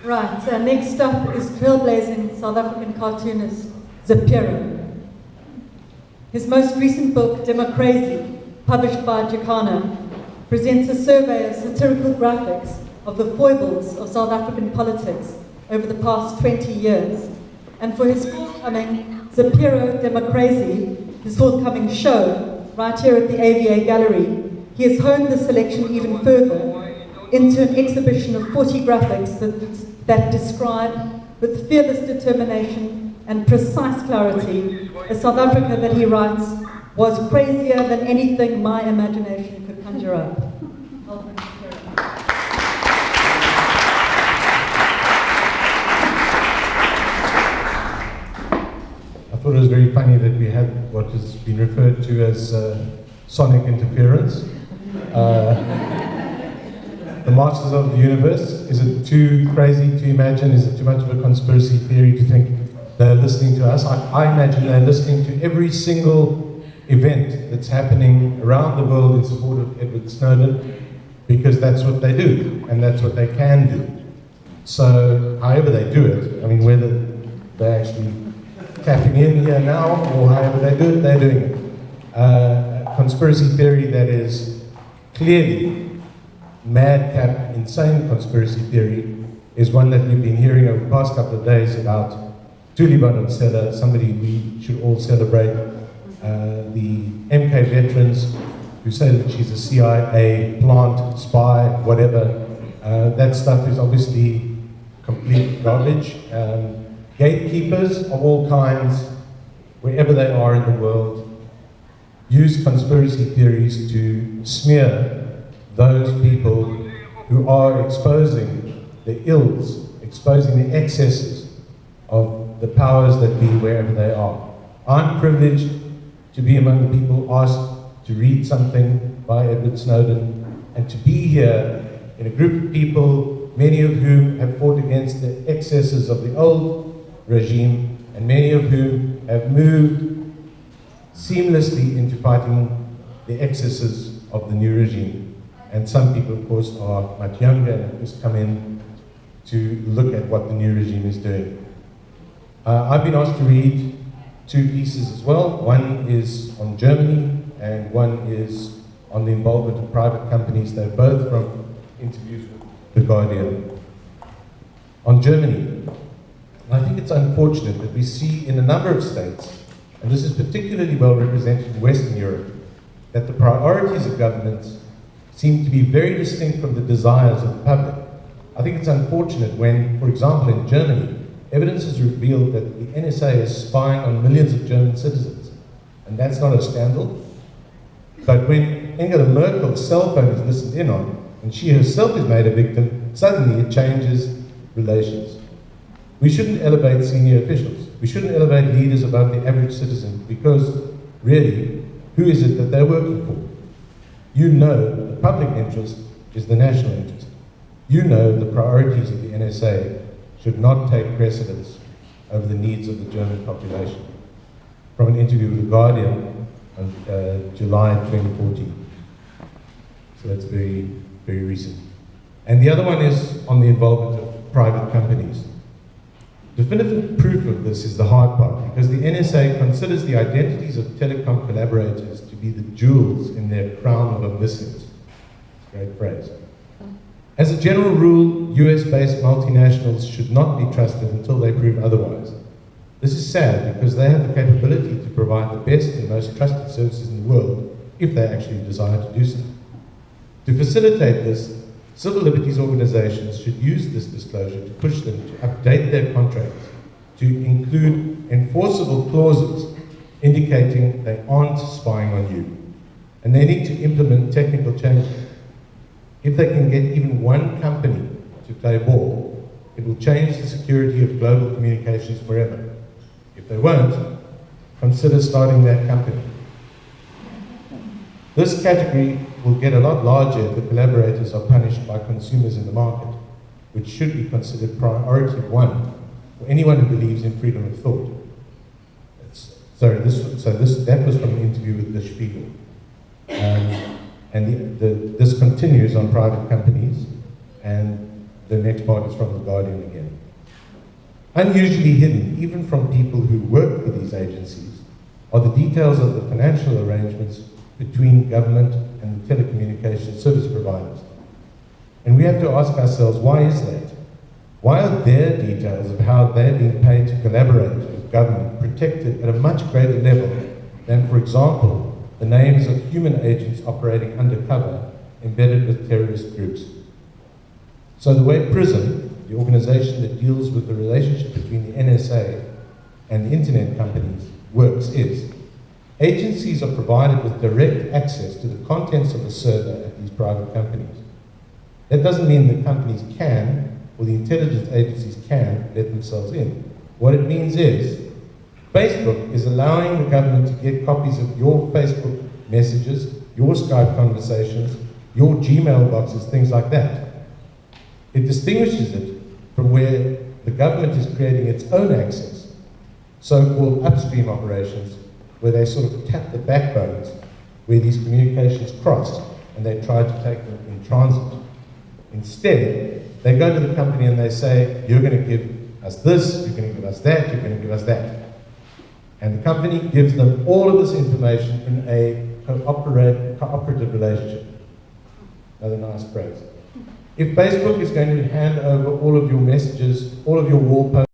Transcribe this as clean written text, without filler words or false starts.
Right, next up is trailblazing South African cartoonist Zapiro. His most recent book, Democracy, published by Jacana, presents a survey of satirical graphics of the foibles of South African politics over the past 20 years. And for his forthcoming Zapiro Democracy, his forthcoming show, right here at the AVA Gallery, he has honed the selection even further into an exhibition of 40 graphics that describe with fearless determination and precise clarity a South Africa that he writes was crazier than anything my imagination could conjure up. I thought it was very funny that we had what has been referred to as sonic interference. The masters of the universe, is it too crazy to imagine? Is it too much of a conspiracy theory to think they're listening to us? I imagine they're listening to every single event that's happening around the world in support of Edward Snowden, because that's what they do, and that's what they can do. So, however they do it, I mean, whether they're actually tapping in here now, or however they do it, they're doing it. Conspiracy theory that is clearly madcap, insane conspiracy theory is one that we've been hearing over the past couple of days about Tuliban and Sela, somebody we should all celebrate. The MK veterans who say that she's a CIA plant, spy, whatever. That stuff is obviously complete garbage. Gatekeepers of all kinds, wherever they are in the world, use conspiracy theories to smear those people who are exposing the ills, exposing the excesses of the powers that be wherever they are. I'm privileged to be among the people asked to read something by Edward Snowden and to be here in a group of people, many of whom have fought against the excesses of the old regime and many of whom have moved seamlessly into fighting the excesses of the new regime. And some people, of course, are much younger and have just come in to look at what the new regime is doing. I've been asked to read two pieces as well. One is on Germany, and one is on the involvement of private companies. They're both from interviews with The Guardian. On Germany, I think it's unfortunate that we see in a number of states, and this is particularly well represented in Western Europe, that the priorities of governments seem to be very distinct from the desires of the public. I think it's unfortunate when, for example, in Germany, evidence has revealed that the NSA is spying on millions of German citizens, and that's not a scandal. But when Angela Merkel's cell phone is listened in on, and she herself is made a victim, suddenly it changes relations. We shouldn't elevate senior officials. We shouldn't elevate leaders above the average citizen, because really, who is it that they're working for? You know the public interest is the national interest. You know the priorities of the NSA should not take precedence over the needs of the German population. From an interview with The Guardian on July 2014. So that's very, very recent. And the other one is on the involvement of private companies. Definitive proof of this is the hard part, because the NSA considers the identities of telecom collaborators to be the jewels in their crown of omniscience. Great phrase. As a general rule, US-based multinationals should not be trusted until they prove otherwise. This is sad because they have the capability to provide the best and most trusted services in the world if they actually desire to do so. To facilitate this, civil liberties organizations should use this disclosure to push them to update their contracts to include enforceable clauses indicating they aren't spying on you. And they need to implement technical changes. If they can get even one company to play ball, it will change the security of global communications forever. If they won't, consider starting that company. This category will get a lot larger if the collaborators are punished by consumers in the market, which should be considered priority one for anyone who believes in freedom of thought. That was from an interview with the Shapiro. This continues on private companies, and the next part is from The Guardian again. Unusually hidden, even from people who work for these agencies, are the details of the financial arrangements between government and the telecommunications service providers. And we have to ask ourselves, why is that? Why are their details of how they're being paid to collaborate with government protected at a much greater level than, for example, the names of human agents operating undercover embedded with terrorist groups? So the way PRISM, the organization that deals with the relationship between the NSA and the internet companies, works is, agencies are provided with direct access to the contents of the server at these private companies. That doesn't mean the companies can, or the intelligence agencies can, let themselves in. What it means is, Facebook is allowing the government to get copies of your Facebook messages, your Skype conversations, your Gmail boxes, things like that. It distinguishes it from where the government is creating its own access, so-called upstream operations, where they sort of tap the backbones where these communications cross, and they try to take them in transit. Instead, they go to the company and they say, you're going to give us this, you're going to give us that, you're going to give us that. And the company gives them all of this information in a cooperative relationship. Another nice phrase. If Facebook is going to hand over all of your messages, all of your wall posters,